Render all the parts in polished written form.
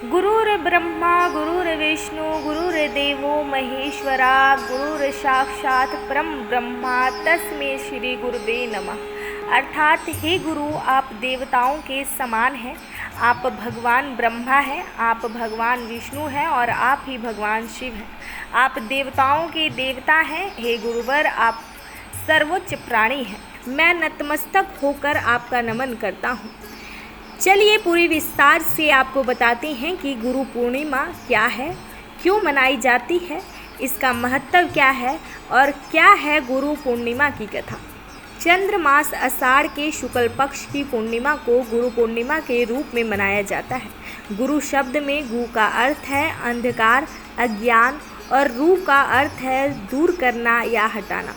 गुरुर्ब्रह्मा गुरुर्विष्णु गुरुर्देवो महेश्वरा गुरुर्साक्षात् परम ब्रह्मा तस्मै श्री गुरुवे नमः। अर्थात हे गुरु, आप देवताओं के समान हैं। आप भगवान ब्रह्मा हैं, आप भगवान विष्णु हैं और आप ही भगवान शिव हैं। आप देवताओं के देवता हैं। हे गुरुवर, आप सर्वोच्च प्राणी हैं। मैं नतमस्तक होकर आपका नमन करता हूँ। चलिए पूरी विस्तार से आपको बताते हैं कि गुरु पूर्णिमा क्या है, क्यों मनाई जाती है, इसका महत्व क्या है और क्या है गुरु पूर्णिमा की कथा। चंद्र मास आषाढ़ के शुक्ल पक्ष की पूर्णिमा को गुरु पूर्णिमा के रूप में मनाया जाता है। गुरु शब्द में गु का अर्थ है अंधकार, अज्ञान और रू का अर्थ है दूर करना या हटाना।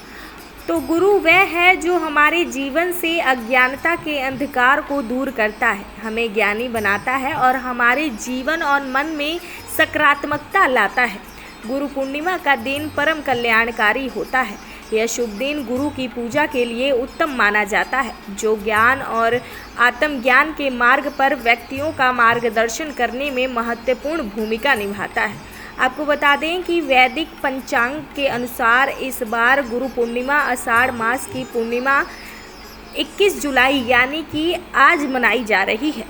तो गुरु वह है जो हमारे जीवन से अज्ञानता के अंधकार को दूर करता है, हमें ज्ञानी बनाता है और हमारे जीवन और मन में सकारात्मकता लाता है। गुरु पूर्णिमा का दिन परम कल्याणकारी होता है। यह शुभ दिन गुरु की पूजा के लिए उत्तम माना जाता है, जो ज्ञान और आत्मज्ञान के मार्ग पर व्यक्तियों का मार्गदर्शन करने में महत्वपूर्ण भूमिका निभाता है। आपको बता दें कि वैदिक पंचांग के अनुसार इस बार गुरु पूर्णिमा आषाढ़ मास की पूर्णिमा 21 जुलाई यानी कि आज मनाई जा रही है।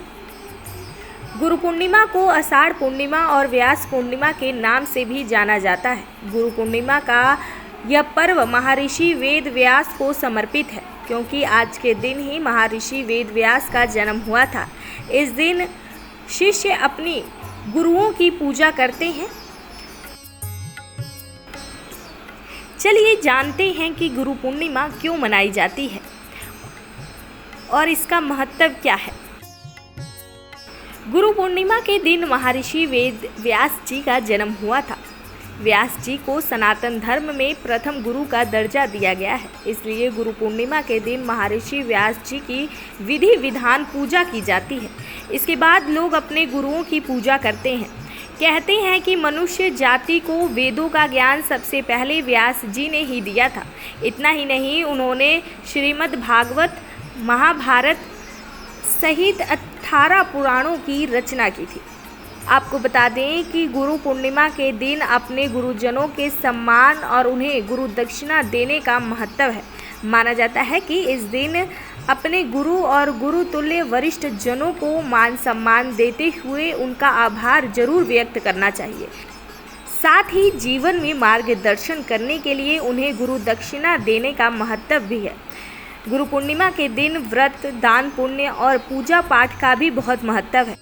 गुरु पूर्णिमा को आषाढ़ पूर्णिमा और व्यास पूर्णिमा के नाम से भी जाना जाता है। गुरु पूर्णिमा का यह पर्व महर्षि वेद व्यास को समर्पित है, क्योंकि आज के दिन ही महर्षि वेद व्यास का जन्म हुआ था। इस दिन शिष्य अपनी गुरुओं की पूजा करते हैं। चलिए जानते हैं कि गुरु पूर्णिमा क्यों मनाई जाती है और इसका महत्व क्या है। गुरु पूर्णिमा के दिन महर्षि वेद व्यास जी का जन्म हुआ था। व्यास जी को सनातन धर्म में प्रथम गुरु का दर्जा दिया गया है, इसलिए गुरु पूर्णिमा के दिन महर्षि व्यास जी की विधि विधान पूजा की जाती है। इसके बाद लोग अपने गुरुओं की पूजा करते हैं। कहते हैं कि मनुष्य जाति को वेदों का ज्ञान सबसे पहले व्यास जी ने ही दिया था। इतना ही नहीं, उन्होंने श्रीमद् भागवत, महाभारत सहित 18 पुराणों की रचना की थी। आपको बता दें कि गुरु पूर्णिमा के दिन अपने गुरुजनों के सम्मान और उन्हें गुरु दक्षिणा देने का महत्व है। माना जाता है कि इस दिन अपने गुरु और गुरु तुल्य वरिष्ठ जनों को मान सम्मान देते हुए उनका आभार जरूर व्यक्त करना चाहिए। साथ ही जीवन में मार्गदर्शन करने के लिए उन्हें गुरु दक्षिणा देने का महत्व भी है। गुरु पूर्णिमा के दिन व्रत, दान, पुण्य और पूजा पाठ का भी बहुत महत्व है।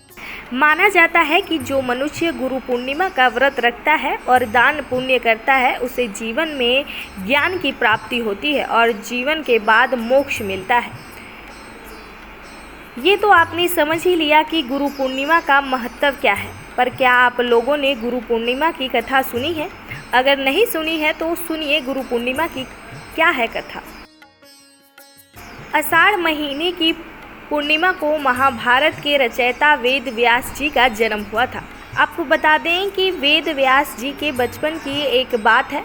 माना जाता है कि जो मनुष्य गुरु पूर्णिमा का व्रत रखता है और दान पुण्य करता है, उसे जीवन में ज्ञान की प्राप्ति होती है और जीवन के बाद मोक्ष मिलता है। ये तो आपने समझ ही लिया कि गुरु पूर्णिमा का महत्व क्या है, पर क्या आप लोगों ने गुरु पूर्णिमा की कथा सुनी है? अगर नहीं सुनी है तो सुनिए गुरु पूर्णिमा की क्या है कथा। आषाढ़ महीने की पूर्णिमा को महाभारत के रचयिता वेद व्यास जी का जन्म हुआ था। आपको बता दें कि वेद व्यास जी के बचपन की एक बात है।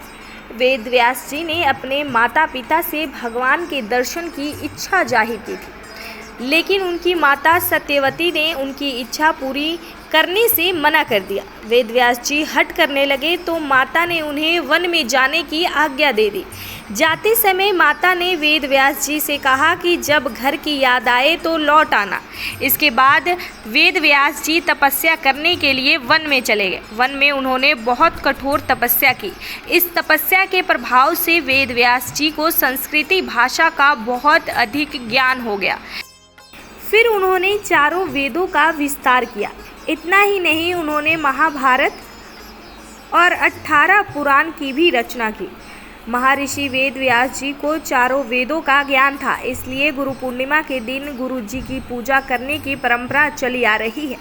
वेद व्यास जी ने अपने माता पिता से भगवान के दर्शन की इच्छा जाहिर की थी, लेकिन उनकी माता सत्यवती ने उनकी इच्छा पूरी करने से मना कर दिया। वेद व्यास जी हट करने लगे तो माता ने उन्हें वन में जाने की आज्ञा दे दी। जाते समय माता ने वेद व्यास जी से कहा कि जब घर की याद आए तो लौट आना। इसके बाद वेद व्यास जी तपस्या करने के लिए वन में चले गए। वन में उन्होंने बहुत कठोर तपस्या की। इस तपस्या के प्रभाव से वेद व्यास जी को संस्कृति भाषा का बहुत अधिक ज्ञान हो गया। फिर उन्होंने चारों वेदों का विस्तार किया। इतना ही नहीं, उन्होंने महाभारत और 18 पुराण की भी रचना की। महर्षि वेद व्यास जी को चारों वेदों का ज्ञान था, इसलिए गुरु पूर्णिमा के दिन गुरु जी की पूजा करने की परंपरा चली आ रही है।